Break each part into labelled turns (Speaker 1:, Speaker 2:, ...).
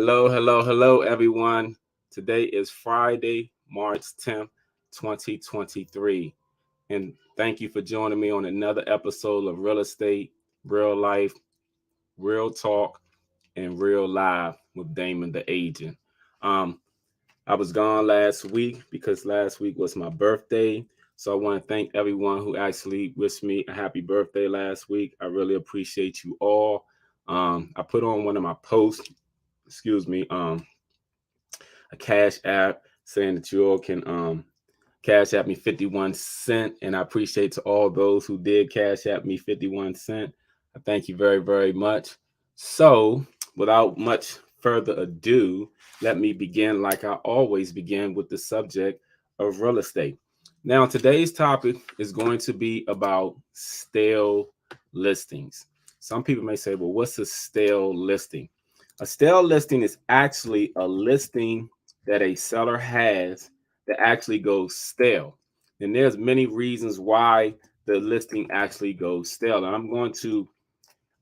Speaker 1: Hello, everyone. Today is Friday, March 10th, 2023. And thank you for joining me on another episode of Real Estate, Real Life, Real Talk, and Real Live with Damon the Agent. Um, I was gone last week because last week was my birthday. So I want to thank everyone who actually wished me a happy birthday last week. I really appreciate you all. I put on one of my posts, excuse me, a cash app saying that you all can cash app me 51 cent, and I appreciate to all those who did cash app me 51 cent. I thank you very, very much. So without much further ado, let me begin like I always begin with the subject of real estate. Now today's topic is going to be about stale listings. Some people may say, well, what's a stale listing? A stale listing is actually a listing that a seller has that actually goes stale. And there's many reasons why the listing actually goes stale. And I'm going to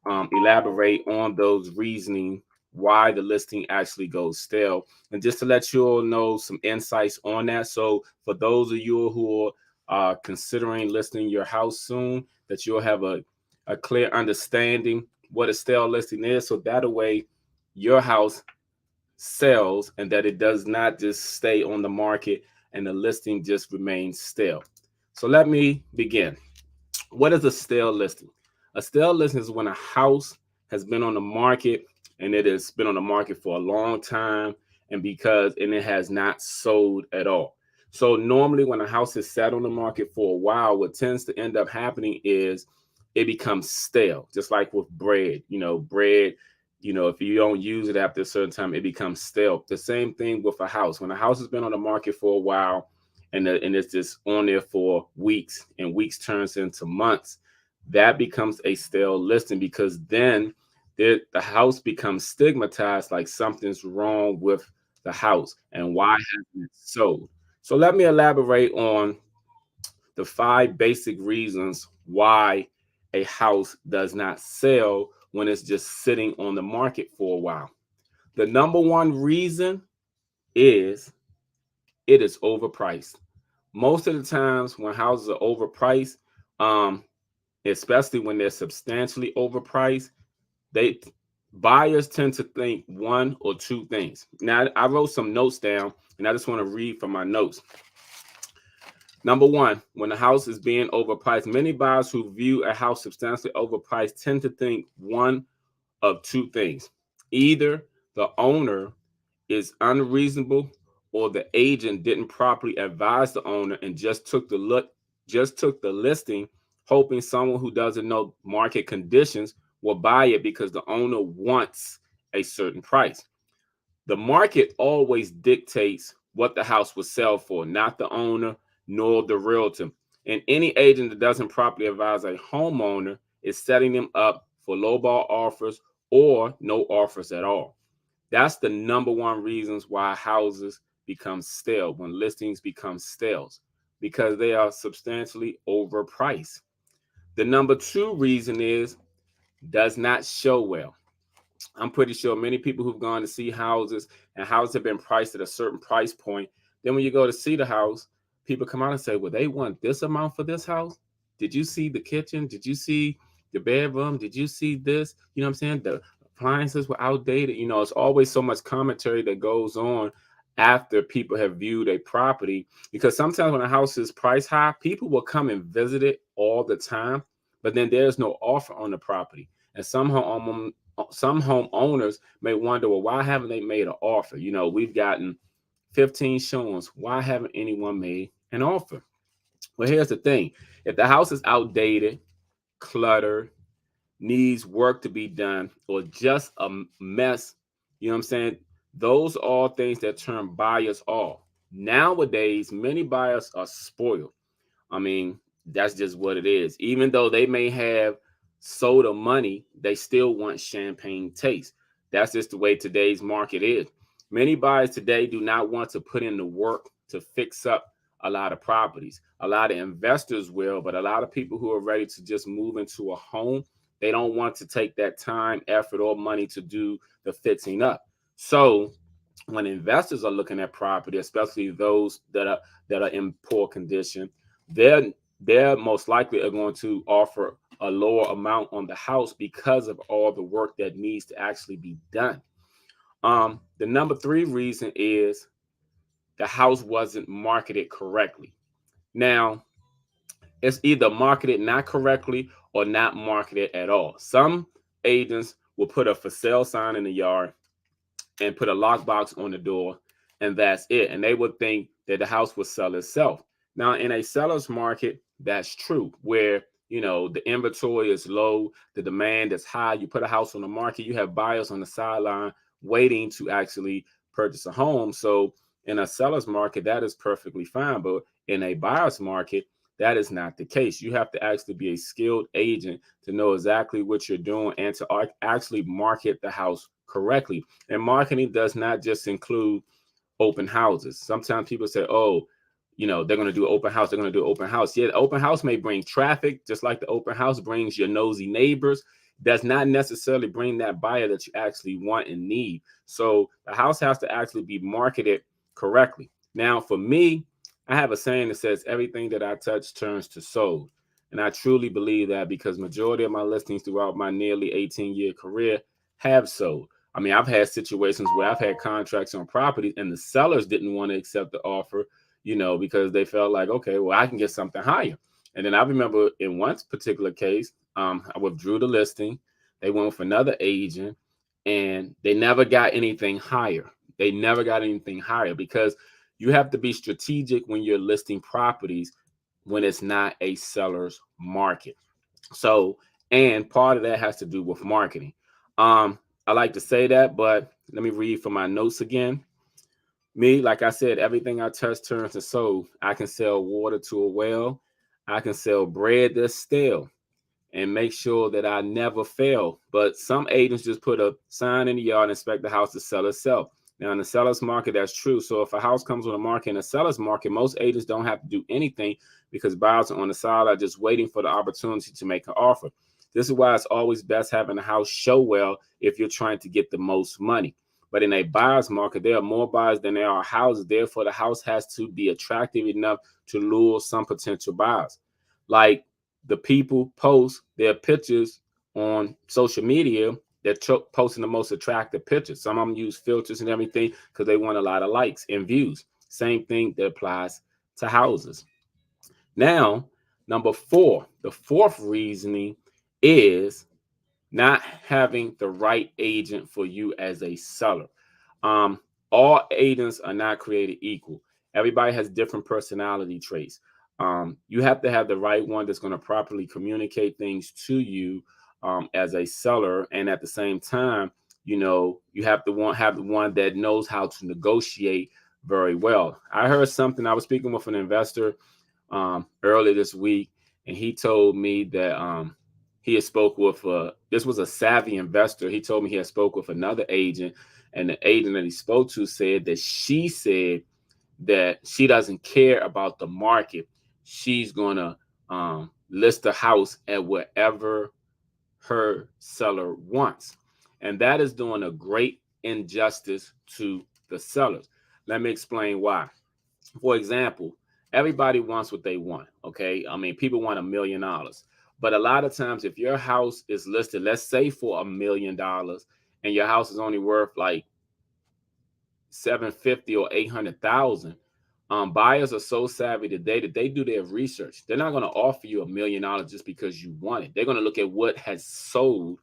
Speaker 1: elaborate on those reasoning why the listing actually goes stale. And just to let you all know some insights on that. So for those of you who are considering listing your house soon, that you'll have a clear understanding what a stale listing is. So that way your house sells and that it does not just stay on the market and the listing just remains stale. So let me begin. What is a stale listing? A stale listing is when a house has been on the market and it has been on the market for a long time and it has not sold at all. So normally when a house is sat on the market for a while, what tends to end up happening is it becomes stale, just like with bread. Bread, if you don't use it after a certain time, it becomes stale. The same thing with a house. When a house has been on the market for a while, and it's just on there for weeks and weeks turns into months, that becomes a stale listing because then the house becomes stigmatized like something's wrong with the house and why hasn't it sold. So let me elaborate on the 5 basic reasons why a house does not sell when it's just sitting on the market for a while. The number one reason is it is overpriced. Most of the times when houses are overpriced, um, especially when they're substantially overpriced, they buyers tend to think one or two things. Now, I wrote some notes down, and I just want to read from my notes. Number one, when the house is being overpriced, many buyers who view a house substantially overpriced tend to think one of two things. Either the owner is unreasonable or the agent didn't properly advise the owner and just took the listing hoping someone who doesn't know market conditions will buy it because the owner wants a certain price. The market always dictates what the house will sell for, not the owner nor the realtor. And any agent that doesn't properly advise a homeowner is setting them up for lowball offers or no offers at all. That's the number one reasons why houses become stale, when listings become stale, because they are substantially overpriced. The number two reason is does not show well. I'm pretty sure many people who've gone to see houses and houses have been priced at a certain price point. Then when you go to see the house, people come out and say, well, they want this amount for this house. Did you see the kitchen? Did you see the bedroom? Did you see this? You know what I'm saying? The appliances were outdated. It's always so much commentary that goes on after people have viewed a property, because sometimes when a house is priced high, people will come and visit it all the time, but then there's no offer on the property. And some homeowners may wonder, well, why haven't they made an offer? We've gotten 15 showings. Why haven't anyone made an offer? Well, here's the thing. If the house is outdated, cluttered, needs work to be done, or just a mess, you know what I'm saying? Those are all things that turn buyers off. Nowadays, many buyers are spoiled. I mean, that's just what it is. Even though they may have soda money, they still want champagne taste. That's just the way today's market is. Many buyers today do not want to put in the work to fix up a lot of properties. A lot of investors will, but a lot of people who are ready to just move into a home, they don't want to take that time, effort, or money to do the fixing up. So when investors are looking at property, especially those that are in poor condition, they're they're most likely are going to offer a lower amount on the house because of all the work that needs to actually be done. The number three reason is the house wasn't marketed correctly. Now, it's either marketed not correctly or not marketed at all. Some agents will put a for sale sign in the yard and put a lockbox on the door, and that's it. And they would think that the house will sell itself. Now, in a seller's market, that's true, where the inventory is low, the demand is high. You put a house on the market, you have buyers on the sideline waiting to actually purchase a home. So in a seller's market, that is perfectly fine. But in a buyer's market, that is not the case. You have to actually be a skilled agent to know exactly what you're doing and to actually market the house correctly. And marketing does not just include open houses. Sometimes people say, oh, they're going to do open house. They're going to do open house. Yeah, the open house may bring traffic, just like the open house brings your nosy neighbors. Does not necessarily bring that buyer that you actually want and need. So the house has to actually be marketed correctly. Now, for me, I have a saying that says everything that I touch turns to sold. And I truly believe that because majority of my listings throughout my nearly 18-year career have sold. I mean, I've had situations where I've had contracts on properties and the sellers didn't want to accept the offer, because they felt like, okay, well, I can get something higher. And then I remember in one particular case, I withdrew the listing. They went with another agent and they never got anything higher. They never got anything higher because you have to be strategic when you're listing properties when it's not a seller's market. So, and part of that has to do with marketing. I like to say that, but let me read from my notes again. Me, like I said, everything I touch turns to soul. I can sell water to a well. I can sell bread that's stale and make sure that I never fail. But some agents just put a sign in the yard and expect the house to sell itself. Now, in the seller's market, that's true. So if a house comes on the market in the seller's market, most agents don't have to do anything because buyers are on the side are just waiting for the opportunity to make an offer. This is why it's always best having a house show well if you're trying to get the most money. But in a buyer's market, there are more buyers than there are houses. Therefore, the house has to be attractive enough to lure some potential buyers. Like the people post their pictures on social media, they're posting the most attractive pictures. Some of them use filters and everything because they want a lot of likes and views. Same thing that applies to houses. Now, number four, the fourth reasoning is not having the right agent for you as a seller. All agents are not created equal. Everybody has different personality traits. You have to have the right one that's going to properly communicate things to you as a seller, and at the same time, you have to have the one that knows how to negotiate very well. I heard something. I was speaking with an investor earlier this week, and he told me that he had spoke with this was a savvy investor. He told me he had spoke with another agent, and the agent that he spoke to said that she said that she doesn't care about the market. She's gonna list the house at whatever her seller wants, and that is doing a great injustice to the sellers. Let me explain why. For example, everybody wants what they want. Okay. I mean, people want $1 million. But a lot of times, if your house is listed, let's say for $1 million, and your house is only worth like 750 or 800,000, buyers are so savvy today that they do their research. They're not going to offer you $1 million just because you want it. They're going to look at what has sold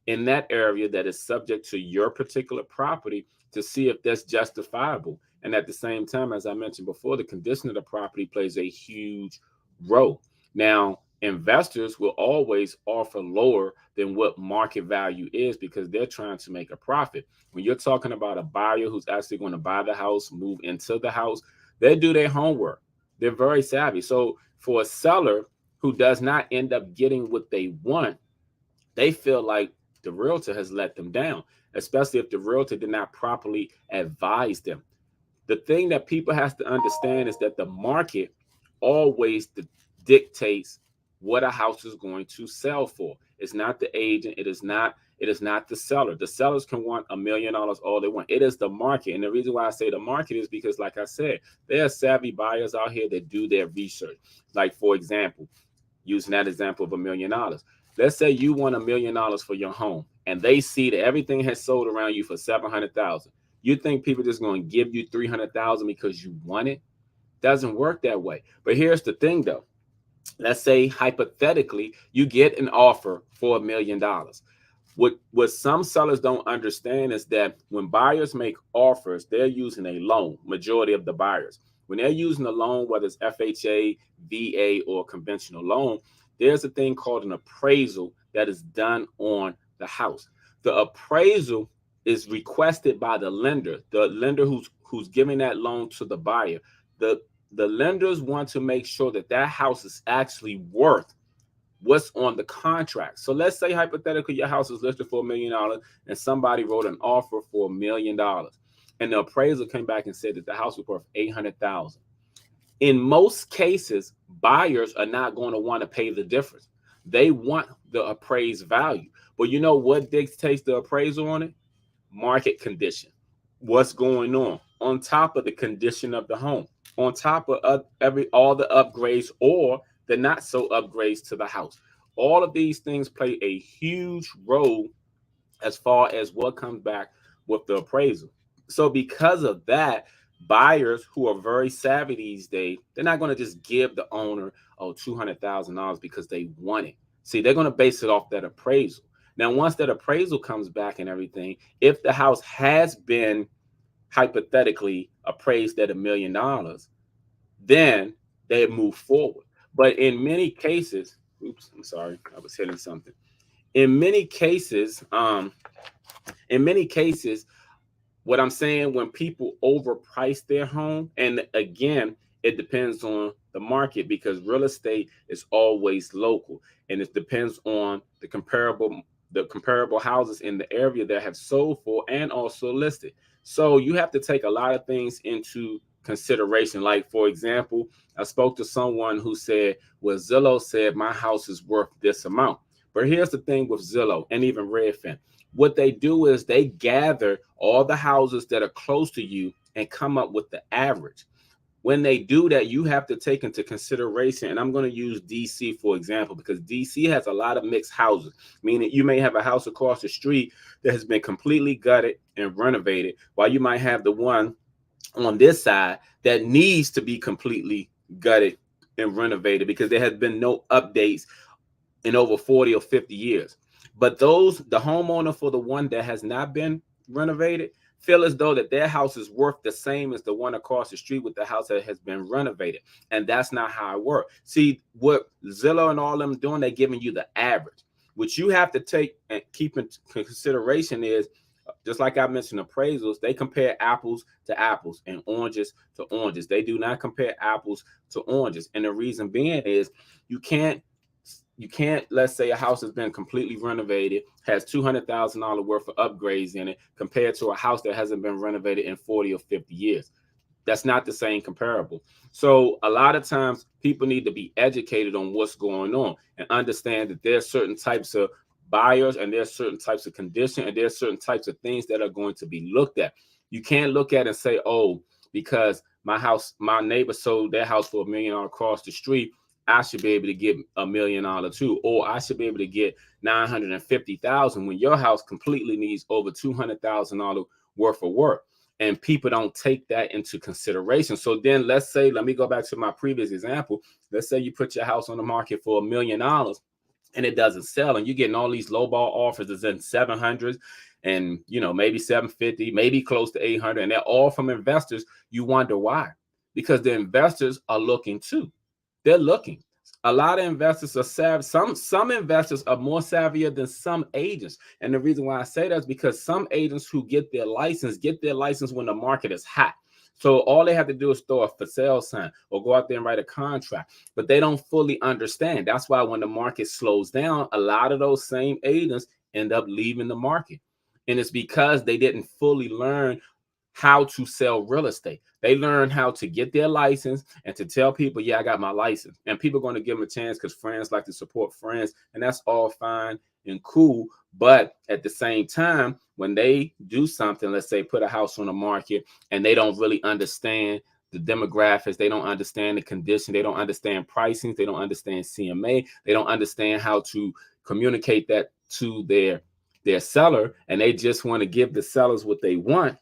Speaker 1: in that area that is subject to your particular property to see if that's justifiable. And at the same time, as I mentioned before, the condition of the property plays a huge role. Now, investors will always offer lower than what market value is because they're trying to make a profit. When you're talking about a buyer who's actually going to buy the house, move into the house, they do their homework. They're very savvy. So for a seller who does not end up getting what they want, they feel like the realtor has let them down, especially if the realtor did not properly advise them. The thing that people have to understand is that the market always dictates what a house is going to sell for. It's not the agent. It is not the seller. The sellers can want $1 million all they want. It is the market. And the reason why I say the market is because, like I said, there are savvy buyers out here that do their research. Like, for example, using that example of $1 million. Let's say you want $1 million for your home, and they see that everything has sold around you for 700,000. You think people are just going to give you 300,000 because you want it? Doesn't work that way. But here's the thing, though. Let's say hypothetically you get an offer for $1 million. What some sellers don't understand is that when buyers make offers, they're using a loan. Majority of the buyers, when they're using a loan, whether it's FHA, VA, or conventional loan, there's a thing called an appraisal that is done on the house. The appraisal is requested by the lender who's giving that loan to the buyer. The lenders want to make sure that that house is actually worth what's on the contract. So let's say hypothetically your house is listed for $1 million and somebody wrote an offer for $1 million, and the appraiser came back and said that the house was worth 800,000. In most cases, buyers are not going to want to pay the difference. They want the appraised value. But you know what dictates the appraisal on it? Market condition. What's going on top of the condition of the home, on top of all the upgrades or the not so upgrades to the house. All of these things play a huge role as far as what comes back with the appraisal. So because of that, buyers who are very savvy these days, they're not going to just give the owner $200,000 because they want it. See, they're going to base it off that appraisal. Now, once that appraisal comes back and everything, if the house has been hypothetically appraised at $1 million, then they move forward. But in many cases, oops, I'm sorry, I was hitting something. In many cases, what I'm saying, when people overprice their home, and again, it depends on the market because real estate is always local, and it depends on the comparable houses in the area that have sold for and also listed. So you have to take a lot of things into consideration. Like, for example, I spoke to someone who said, well, Zillow said my house is worth this amount. But here's the thing with Zillow and even Redfin. What they do is they gather all the houses that are close to you and come up with the average. When they do that, you have to take into consideration, and I'm going to use DC for example, because DC has a lot of mixed houses, meaning you may have a house across the street that has been completely gutted and renovated, while you might have the one on this side that needs to be completely gutted and renovated because there has been no updates in over 40 or 50 years. But the homeowner for the one that has not been renovated feel as though that their house is worth the same as the one across the street with the house that has been renovated. And that's not how it works. See, what Zillow and all them doing, they're giving you the average. What you have to take and keep in consideration is, just like I mentioned, appraisals, they compare apples to apples and oranges to oranges. They do not compare apples to oranges. And the reason being is you can't, let's say a house has been completely renovated, has $200,000 worth of upgrades in it, compared to a house that hasn't been renovated in 40 or 50 years. That's not the same comparable. So a lot of times people need to be educated on what's going on and understand that there's certain types of buyers and there's certain types of condition and there's certain types of things that are going to be looked at. You can't look at and say, oh, because my neighbor sold their house for $1 million across the street, I should be able to get $1 million too, or I should be able to get $950,000 when your house completely needs over $200,000 worth of work. And people don't take that into consideration. So then let me go back to my previous example. Let's say you put your house on the market for $1 million and it doesn't sell, and you're getting all these lowball offers that's in 700s and maybe 750, maybe close to 800, and they're all from investors. You wonder why? Because the investors are looking too. They're looking. A lot of investors are savvy. Some investors are more savvier than some agents. And the reason why I say that is because some agents who get their license when the market is hot. So all they have to do is throw a for sale sign or go out there and write a contract, but they don't fully understand. That's why when the market slows down, a lot of those same agents end up leaving the market. And it's because they didn't fully learn how to sell real estate. They learn how to get their license and to tell people, yeah, I got my license. And people are going to give them a chance because friends like to support friends. And that's all fine and cool. But at the same time, when they do something, let's say put a house on the market, and they don't really understand the demographics, they don't understand the condition, they don't understand pricing, they don't understand CMA, they don't understand how to communicate that to their seller, and they just want to give the sellers what they want,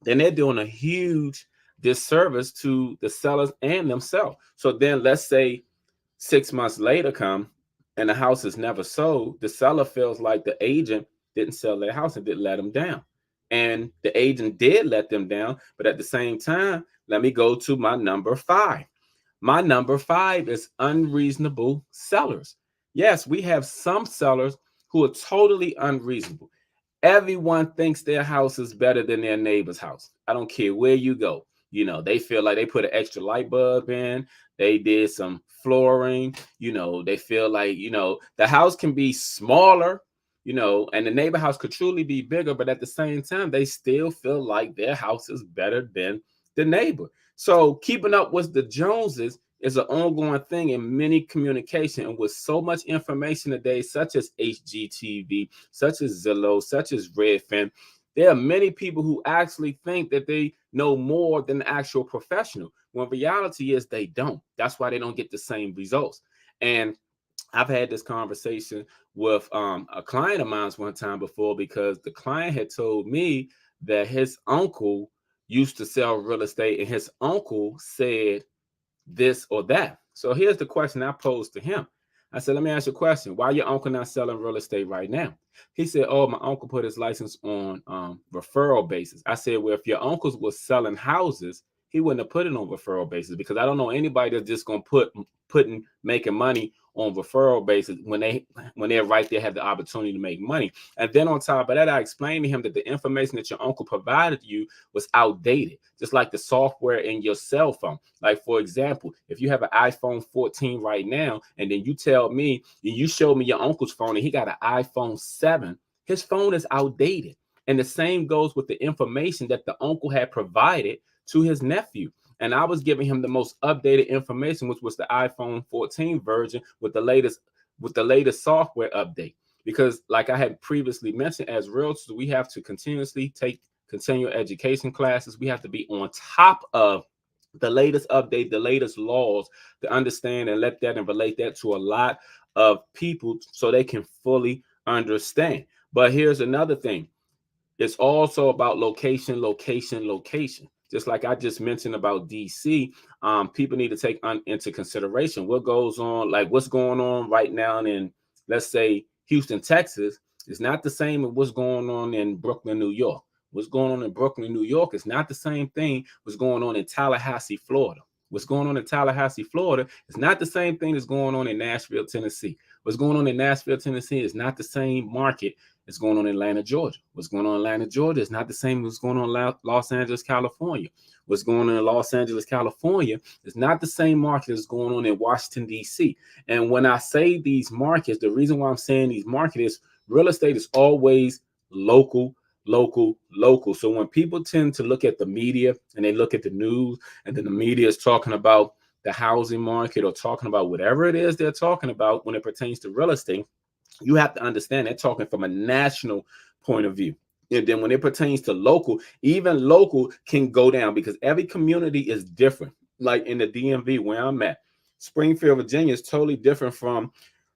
Speaker 1: then they're doing a huge disservice to the sellers and themselves. So then let's say 6 months later come and the house is never sold, the seller feels like the agent didn't sell their house and didn't let them down. And the agent did let them down, but at the same time, let me go to my number 5. My number 5 is unreasonable sellers. Yes, we have some sellers who are totally unreasonable. Everyone thinks their house is better than their neighbor's house. I don't care where you go. You know, they feel like they put an extra light bulb in, they did some flooring, they feel like, the house can be smaller, and the neighbor house could truly be bigger, but at the same time, they still feel like their house is better than the neighbor. So keeping up with the Joneses is an ongoing thing in many communication, and with so much information today, such as HGTV, such as Zillow, such as Redfin, there are many people who actually think that they know more than the actual professional, when reality is they don't. That's why they don't get the same results. And I've had this conversation with a client of mine one time before, because the client had told me that his uncle used to sell real estate and his uncle said this or that. So here's the question I posed to him. I said, let me ask you a question. Why your uncle not selling real estate right now? He said, oh, my uncle put his license on referral basis. I said, well, if your uncles was selling houses, he wouldn't have put it on referral basis, because I don't know anybody that's just going to making money on referral basis when they're right there have the opportunity to make money. And then on top of that, I explained to him that the information that your uncle provided you was outdated, just like the software in your cell phone. Like, for example, if you have an iPhone 14 right now, and then you tell me, you show me your uncle's phone and he got an iPhone 7, his phone is outdated. And the same goes with the information that the uncle had provided to his nephew. And I was giving him the most updated information, which was the iPhone 14 version with the latest software update. Because like I had previously mentioned, as realtors, we have to continuously take continual education classes. We have to be on top of the latest update, the latest laws, to understand and let that and relate that to a lot of people so they can fully understand. But here's another thing. It's also about location, location, location. Just like I just mentioned about DC, people need to take into consideration what goes on, like what's going on right now in, let's say, Houston, Texas, is not the same as what's going on in Brooklyn, New York. What's going on in Brooklyn, New York is not the same thing what's going on in Tallahassee, Florida. What's going on in Tallahassee, Florida is not the same thing that's going on in Nashville, Tennessee. What's going on in Nashville, Tennessee is not the same market that's going on in Atlanta, Georgia. What's going on in Atlanta, Georgia is not the same as what's going on in Los Angeles, California. What's going on in Los Angeles, California is not the same market as going on in Washington, D.C. And when I say these markets, the reason why I'm saying these markets is real estate is always local, local, local. So when people tend to look at the media and they look at the news, and then the media is talking about the housing market or talking about whatever it is they're talking about when it pertains to real estate, you have to understand they're talking from a national point of view. And then when it pertains to local, even local can go down because every community is different. Like in the DMV where I'm at, Springfield, Virginia is totally different from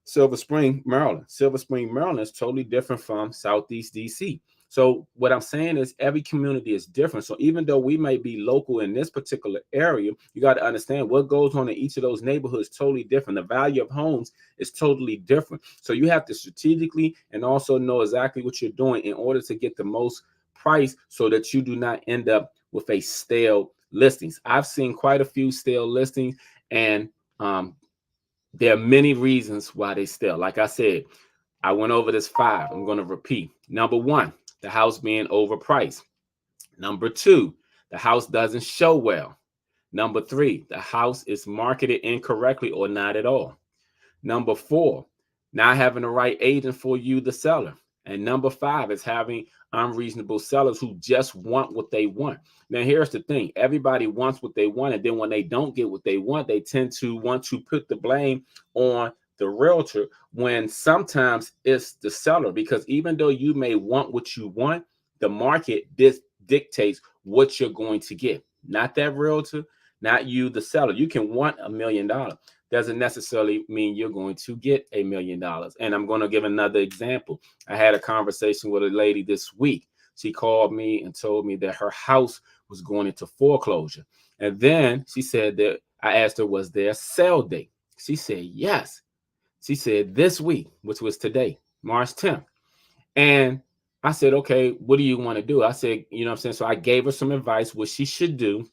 Speaker 1: Silver Spring, Maryland. Silver Spring, Maryland is totally different from Southeast DC. So what I'm saying is every community is different. So even though we may be local in this particular area, you got to understand what goes on in each of those neighborhoods is totally different. The value of homes is totally different. So you have to strategically and also know exactly what you're doing in order to get the most price so that you do not end up with a stale listings. I've seen quite a few stale listings, and there are many reasons why they stale. Like I said, I went over this 5. I'm going to repeat. Number 1, the house being overpriced. Number 2, the house doesn't show well. Number 3, the house is marketed incorrectly or not at all. Number 4, not having the right agent for you, the seller. And number 5 is having unreasonable sellers who just want what they want. Now, here's the thing. Everybody wants what they want. And then when they don't get what they want, they tend to want to put the blame on the realtor, when sometimes it's the seller. Because even though you may want what you want, the market dictates what you're going to get. Not that realtor, not you, the seller. You can want $1 million. Doesn't necessarily mean you're going to get $1 million. And I'm going to give another example. I had a conversation with a lady this week. She called me and told me that her house was going into foreclosure. And then she said that I asked her, was there a sale date? She said, yes. She said this week, which was today, March 10th. And I said, okay, what do you want to do? I said, you know what I'm saying? So I gave her some advice, what she should do.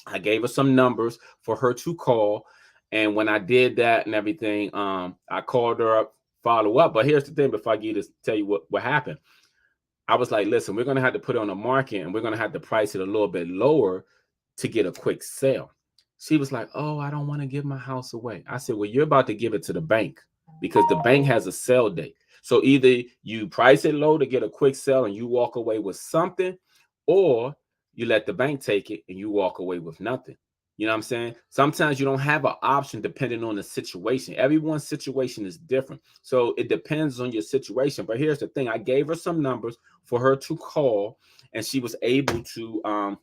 Speaker 1: I gave her some numbers for her to call. And when I did that and everything, I called her up, follow up. But here's the thing, before I get to tell you what happened. I was like, listen, we're going to have to put it on the market and we're going to have to price it a little bit lower to get a quick sale. She was like, oh, I don't want to give my house away. I said, well, you're about to give it to the bank because the bank has a sale date. So either you price it low to get a quick sale and you walk away with something, or you let the bank take it and you walk away with nothing. You know what I'm saying? Sometimes you don't have an option depending on the situation. Everyone's situation is different. So it depends on your situation. But here's the thing. I gave her some numbers for her to call, and she was able to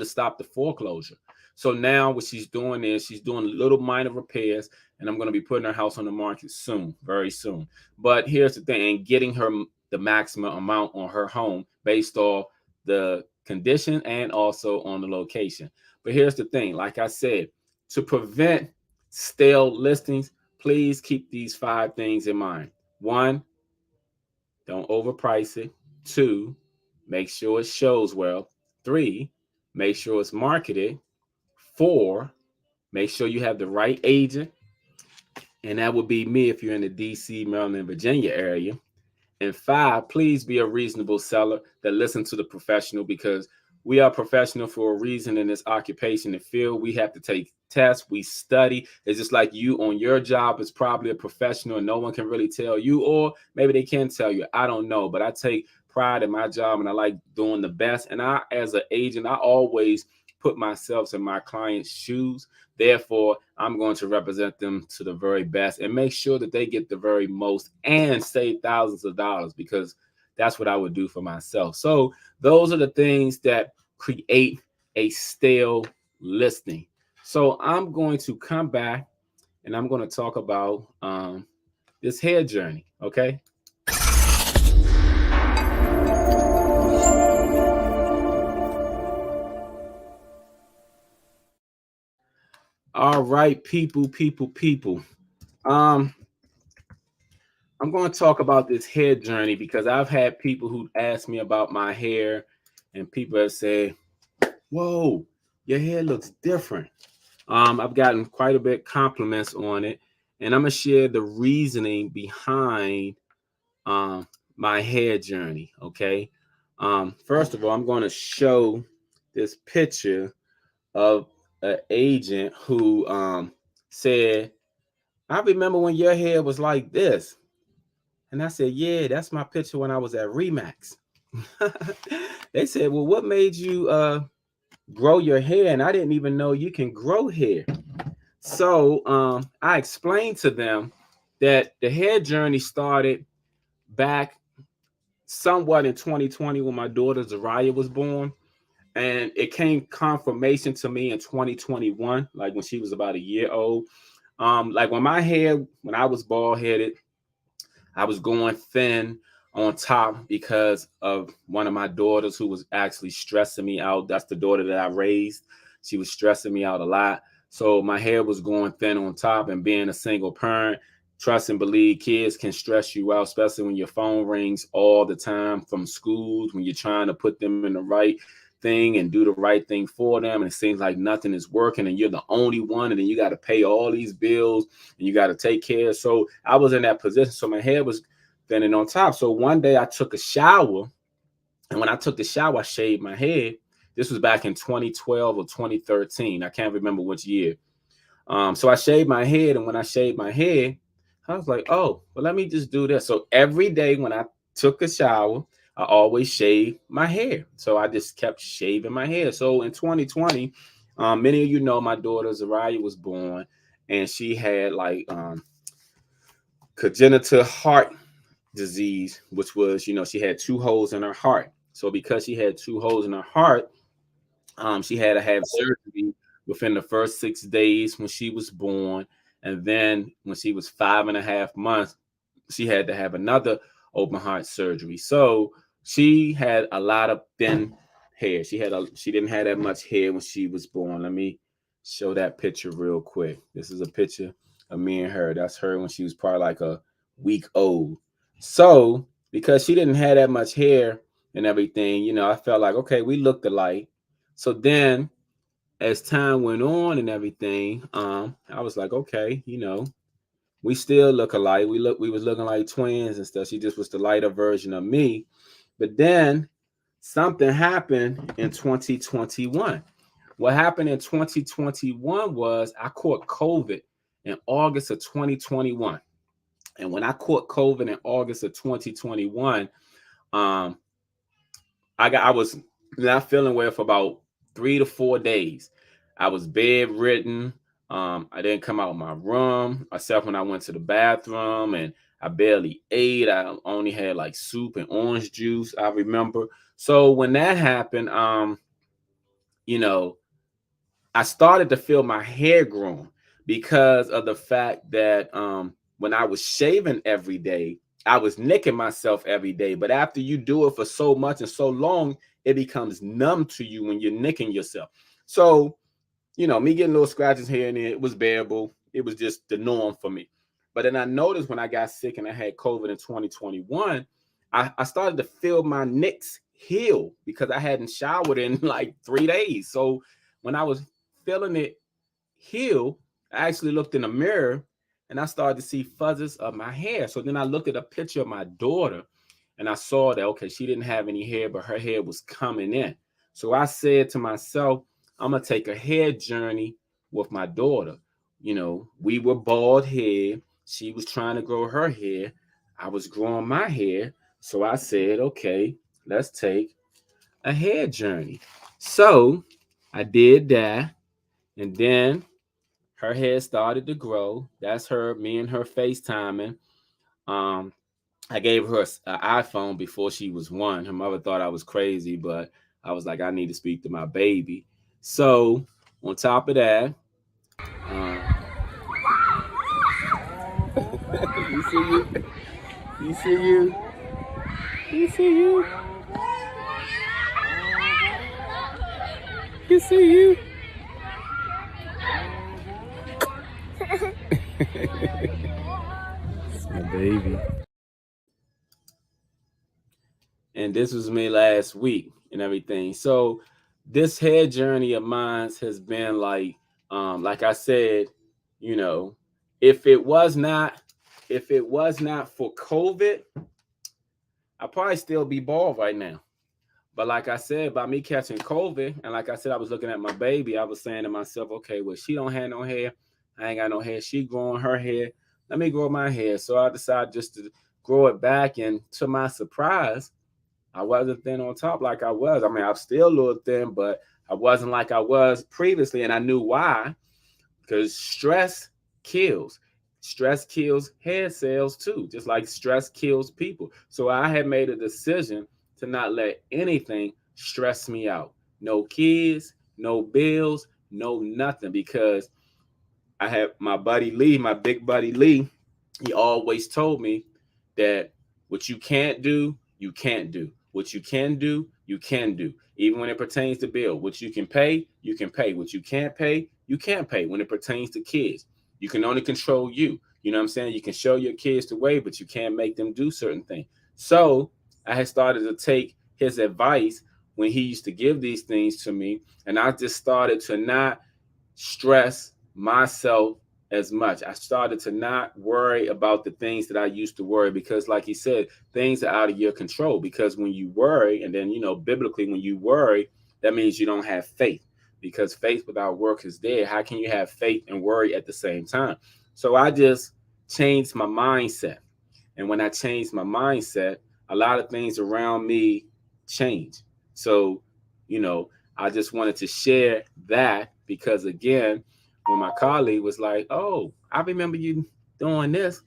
Speaker 1: stop the foreclosure. So now what she's doing is she's doing little minor repairs, and I'm going to be putting her house on the market soon, very soon. But here's the thing, and getting her the maximum amount on her home based off the condition and also on the location. But here's the thing, like I said, to prevent stale listings, please keep these 5 things in mind. 1, don't overprice it. 2, make sure it shows well. 3, make sure it's marketed. 4, make sure you have the right agent. And that would be me if you're in the DC, Maryland, Virginia area. And 5, please be a reasonable seller that listens to the professional, because we are professional for a reason in this occupation and field. We have to take tests. We study. It's just like you on your job is probably a professional and no one can really tell you, or maybe they can tell you. I don't know, but I take pride in my job and I like doing the best. And I, as an agent, I always put myself in my client's shoes. Therefore, I'm going to represent them to the very best and make sure that they get the very most and save thousands of dollars, because that's what I would do for myself. So those are the things that create a stale listing. So I'm going to come back and I'm going to talk about this hair journey. Okay. All right, people. I'm going to talk about this hair journey because I've had people who ask me about my hair, and people have said, whoa, your hair looks different. I've gotten quite a bit compliments on it, and I'm going to share the reasoning behind my hair journey. Okay. First of all, I'm going to show this picture of an agent who said, I remember when your hair was like this. And I said, yeah, that's my picture when I was at Remax. They said, well, what made you grow your hair? And I didn't even know you can grow hair. So I explained to them that the hair journey started back somewhat in 2020 when my daughter Zariah was born. And it came confirmation to me in 2021, like when she was about a year old. Like when I was bald headed, I was going thin on top because of one of my daughters who was actually stressing me out. That's the daughter that I raised. She was stressing me out a lot. So my hair was going thin on top, and being a single parent, trust and believe, kids can stress you out, especially when your phone rings all the time from schools, when you're trying to put them in the right thing and do the right thing for them, and it seems like nothing is working and you're the only one, and then you got to pay all these bills and you got to take care. So I was in that position. So my hair was thinning on top. So one day I took a shower, and when I took the shower, I shaved my head. This was back in 2012 or 2013. I can't remember which year. So I shaved my head, and when I shaved my head, I was like, oh, well, let me just do this. So every day when I took a shower, I always shave my hair. So I just kept shaving my hair. So in 2020, many of you know my daughter Zariah was born, and she had like congenital heart disease, which was, she had two holes in her heart. So because she had two holes in her heart, she had to have surgery within the first 6 days when she was born. And then when she was 5.5 months, she had to have another open heart surgery. So she had a lot of thin hair. She didn't have that much hair when she was born. Let me show that picture real quick. This is a picture of me and her. That's her when she was probably like a week old. So because she didn't have that much hair and everything, I felt like, okay, we looked alike. So then as time went on and everything, I was like, okay, we still look alike. We was looking like twins and stuff. She just was the lighter version of me. But then something happened in 2021. What happened in 2021 was I caught COVID in August of 2021. And when I caught COVID in August of 2021, um, I was not feeling well for about 3 to 4 days. I was bedridden. I didn't come out of my room except when I went to the bathroom, and I barely ate. I only had like soup and orange juice, I remember. So when that happened, you know, I started to feel my hair growing because of the fact that when I was shaving every day, I was nicking myself every day. But after you do it for so much and so long, it becomes numb to you when you're nicking yourself. So, me getting little scratches here and there, it was bearable. It was just the norm for me. But then I noticed when I got sick and I had COVID in 2021, I started to feel my nicks heal because I hadn't showered in like 3 days. So when I was feeling it heal, I actually looked in the mirror and I started to see fuzzes of my hair. So then I looked at a picture of my daughter and I saw that, okay, she didn't have any hair, but her hair was coming in. So I said to myself, I'm going to take a hair journey with my daughter. We were bald head. She was trying to grow her hair. I was growing my hair. So I said, okay, let's take a hair journey. So I did that. And then her hair started to grow. That's me and her FaceTiming. Um, I gave her an iPhone before she was 1. Her mother thought I was crazy, but I was like, I need to speak to my baby. So on top of that, um, you see you, you see you, you see you, you see you. It's my baby. And this was me last week and everything. So this hair journey of mine has been like I said, you know, if it was not for COVID, I'd probably still be bald right now. But like I said, by me catching COVID, and like I said, I was looking at my baby, I was saying to myself, okay, well, she don't have no hair. I ain't got no hair. She growing her hair. Let me grow my hair. So I decided just to grow it back. And to my surprise, I wasn't thin on top like I was. I mean, I'm still a little thin, but I wasn't like I was previously. And I knew why, because stress kills. Stress kills hair cells too, just like stress kills people. So I had made a decision to not let anything stress me out. No kids, no bills, no nothing, because I have my buddy Lee, my big buddy Lee. He always told me that what you can't do, you can't do. What you can do, you can do. Even when it pertains to bill, what you can pay, you can pay. What you can't pay, you can't pay. When it pertains to kids, you can only control you. You know what I'm saying? You can show your kids the way, but you can't make them do certain things. So I had started to take his advice when he used to give these things to me, and I just started to not stress myself as much. I started to not worry about the things that I used to worry, because like he said, things are out of your control. Because when you worry, and then biblically, when you worry, that means you don't have faith, because faith without work is dead. How can you have faith and worry at the same time? So I just changed my mindset. And when I changed my mindset, a lot of things around me change. So, I just wanted to share that because, again, when my colleague was like, "Oh, I remember you doing this,"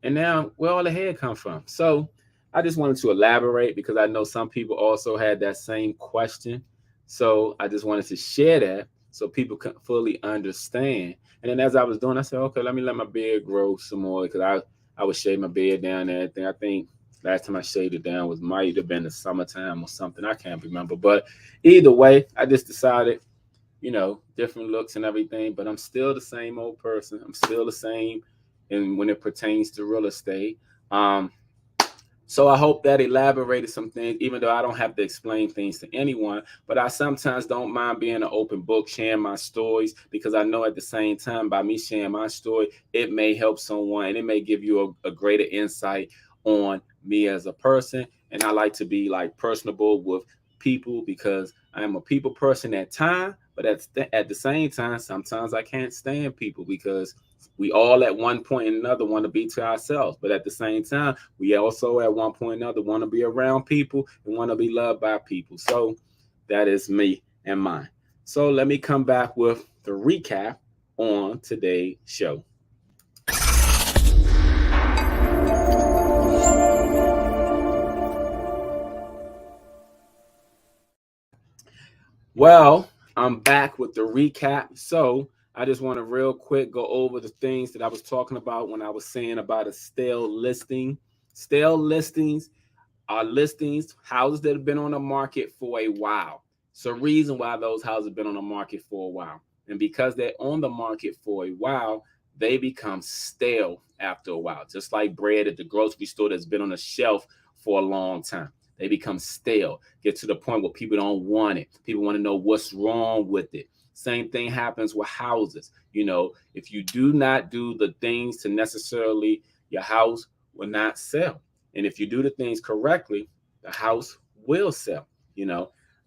Speaker 1: and now where all the head come from? So I just wanted to elaborate because I know some people also had that same question. So I just wanted to share that so people can fully understand. And then as I was doing, I said, okay, let me let my beard grow some more because I would shave my beard down and everything. I think last time I shaved it down might have been the summertime or something. I can't remember. But either way, I just decided, different looks and everything, but I'm still the same old person. I'm still the same. And when it pertains to real estate, um, so I hope that elaborated some things, even though I don't have to explain things to anyone, but I sometimes don't mind being an open book, sharing my stories, because I know at the same time, by me sharing my story, it may help someone and it may give you a greater insight on me as a person. And I like to be like personable with people because I am a people person at time, but at the same time, sometimes I can't stand people because we all at one point or another want to be to ourselves, but at the same time, we also at one point or another want to be around people and want to be loved by people. So that is me and mine. So let me come back with the recap on today's show. Well, I'm back with the recap. So I just want to real quick go over the things that I was talking about when I was saying about a stale listing. Stale listings are listings, houses that have been on the market for a while. So reason why those houses have been on the market for a while. And because they're on the market for a while, they become stale after a while. Just like bread at the grocery store that's been on the shelf for a long time. They become stale, get to the point where people don't want it. People want to know what's wrong with it. Same thing happens with houses. If you do not do the things to necessarily, your house will not sell. And if you do the things correctly, the house will sell.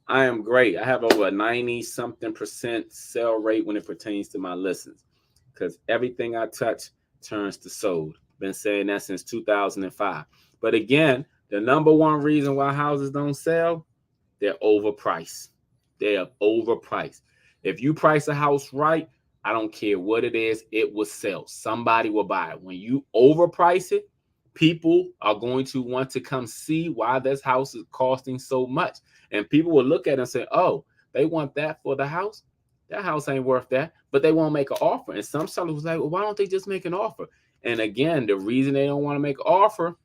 Speaker 1: I am great. I have over a 90 something percent sell rate when it pertains to my listings because everything I touch turns to sold. Been saying that since 2005. But again, the number one reason why houses don't sell, they're overpriced. They are overpriced. If you price a house right, I don't care what it is, it will sell. Somebody will buy it. When you overprice it, people are going to want to come see why this house is costing so much. And people will look at it and say, oh, they want that for the house. That house ain't worth that, but they won't make an offer. And some sellers was like, well, why don't they just make an offer? And again, the reason they don't want to make an offer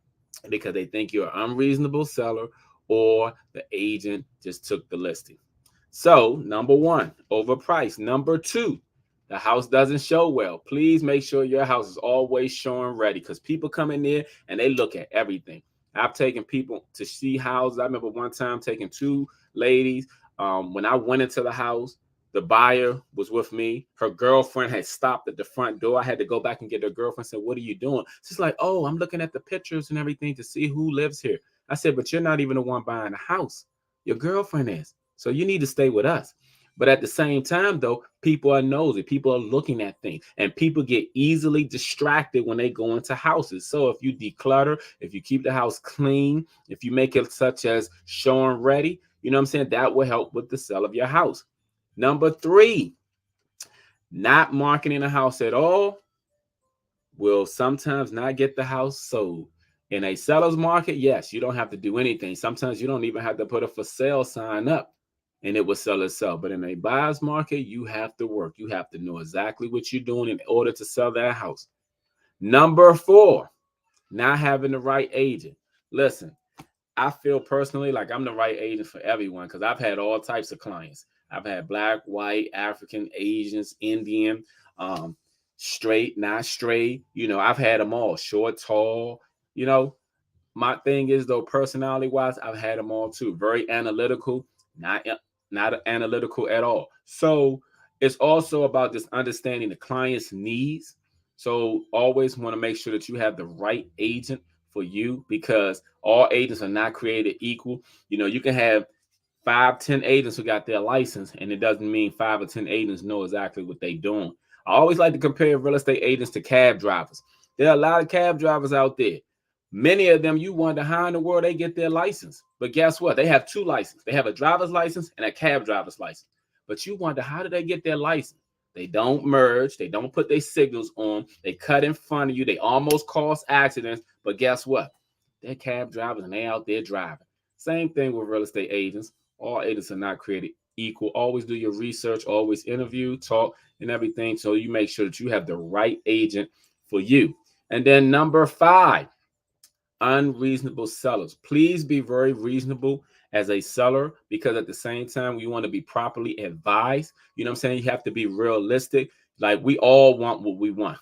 Speaker 1: is because they think you're an unreasonable seller or the agent just took the listing. So number one, overpriced. Number two, the house doesn't show well. Please make sure your house is always showing ready because people come in there and they look at everything. I've taken people to see houses. I remember one time taking two ladies. When I went into the house, the buyer was with me. Her girlfriend had stopped at the front door. I had to go back and get her girlfriend. Said, what are you doing? She's like, oh, I'm looking at the pictures and everything to see who lives here. I said, but you're not even the one buying the house. Your girlfriend is. So you need to stay with us. But at the same time, though, people are nosy. People are looking at things. And people get easily distracted when they go into houses. So if you declutter, if you keep the house clean, if you make it such as showing ready, you know what I'm saying? That will help with the sale of your house. Number three, not marketing a house at all will sometimes not get the house sold. In a seller's market, yes, you don't have to do anything. Sometimes you don't even have to put a for sale sign up and it will sell itself. But in a buyer's market, you have to work. You have to know exactly what you're doing in order to sell that house. Number four, not having the right agent. Listen, I feel personally like I'm the right agent for everyone because I've had all types of clients. I've had black, white, African, Asians, Indian, straight, not straight. I've had them all, short, tall. My thing is though, personality wise, I've had them all too. Very analytical, not analytical at all. So it's also about just understanding the client's needs. So always want to make sure that you have the right agent for you because all agents are not created equal. You can have 5-10 agents who got their license, and it doesn't mean 5 or 10 agents know exactly what they're doing. I always like to compare real estate agents to cab drivers. There are a lot of cab drivers out there, Many of them, you wonder how in the world they get their license. But guess what? They have two licenses. They have a driver's license and a cab driver's license. But you wonder, how do they get their license? They don't merge. They don't put their signals on. They cut in front of you. They almost cause accidents. But guess what? They're cab drivers and they out there driving. Same thing with real estate agents. All agents are not created equal. Always do your research. Always interview, talk, and everything, so you make sure that you have the right agent for you. And then number 5, unreasonable sellers. Please be very reasonable as a seller, because at the same time, we want to be properly advised. You know what I'm saying? You have to be realistic. Like, we all want what we want.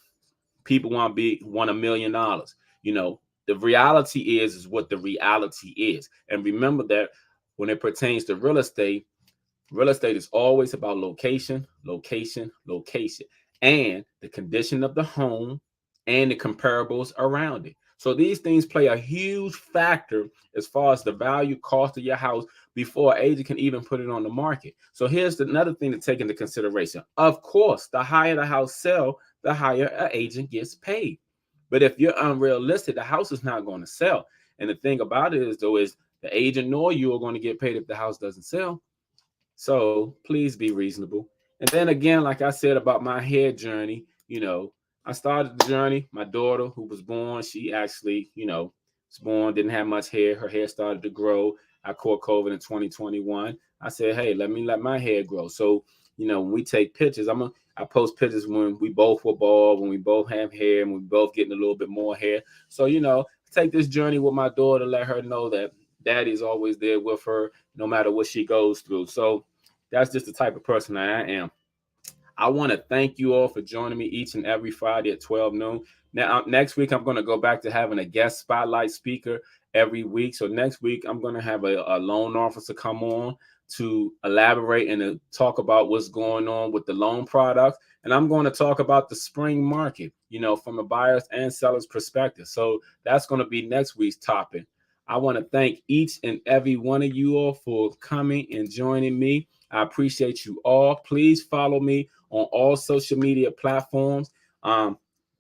Speaker 1: People want $1 million. You know, the reality is what the reality is. And remember that when it pertains to real estate is always about location, location, location, and the condition of the home and the comparables around it. So these things play a huge factor as far as the value cost of your house before an agent can even put it on the market. So here's another thing to take into consideration. Of course, the higher the house sell, the higher an agent gets paid. But if you're unrealistic, the house is not going to sell. And the thing about it is, though, is the agent nor you are going to get paid if the house doesn't sell. So please be reasonable. And then again, like I said about my hair journey, you know, I started the journey. My daughter, who was born, she actually, you know, was born, didn't have much hair. Her hair started to grow. I caught COVID in 2021. I said, hey, let my hair grow. So, you know, when we take pictures, I post pictures when we both were bald, when we both have hair, and we both getting a little bit more hair. So, you know, take this journey with my daughter, let her know that daddy's always there with her, no matter what she goes through. So that's just the type of person I am. I want to thank you all for joining me each and every Friday at 12 noon. Now, next week, I'm going to go back to having a guest spotlight speaker every week. So next week, I'm going to have a loan officer come on to elaborate and to talk about what's going on with the loan products. And I'm going to talk about the spring market, you know, from a buyer's and seller's perspective. So that's going to be next week's topic. I want to thank each and every one of you all for coming and joining me. I appreciate you all. Please follow me on all social media platforms.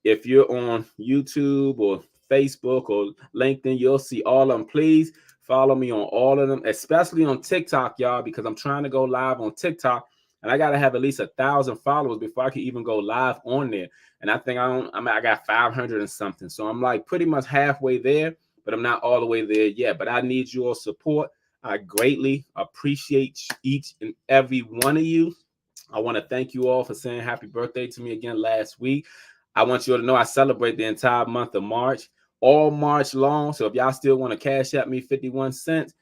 Speaker 1: If you're on YouTube or Facebook or LinkedIn, you'll see all of them. Please follow me on all of them, especially on TikTok, y'all, because I'm trying to go live on TikTok, and I got to have at least 1,000 followers before I can even go live on there. And I think I got 500 and something. So I'm like pretty much halfway there, but I'm not all the way there yet. But I need your support. I greatly appreciate each and every one of you. I want to thank you all for saying happy birthday to me again last week. I want you all to know I celebrate the entire month of March, all March long. So if y'all still want to cash at me 51 cents,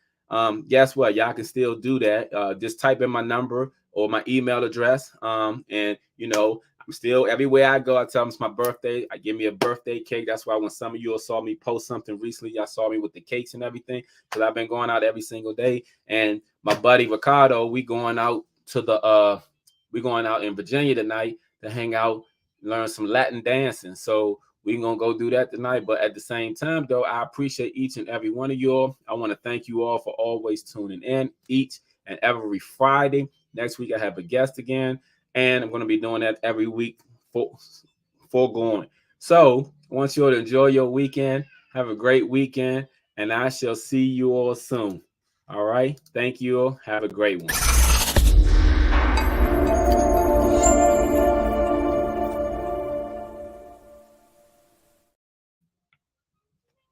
Speaker 1: guess what? Y'all can still do that. Just type in my number or my email address. And, you know, I'm still, everywhere I go, I tell them it's my birthday. I give me a birthday cake. That's why when some of you all saw me post something recently, y'all saw me with the cakes and everything, because I've been going out every single day. And my buddy Ricardo, we going out in Virginia tonight to hang out, learn some Latin dancing. So we're going to go do that tonight. But at the same time, though, I appreciate each and every one of you all. I want to thank you all for always tuning in each and every Friday. Next week, I have a guest again. And I'm going to be doing that every week foregoing. So I want you all to enjoy your weekend. Have a great weekend. And I shall see you all soon. All right. Thank you all. Have a great one.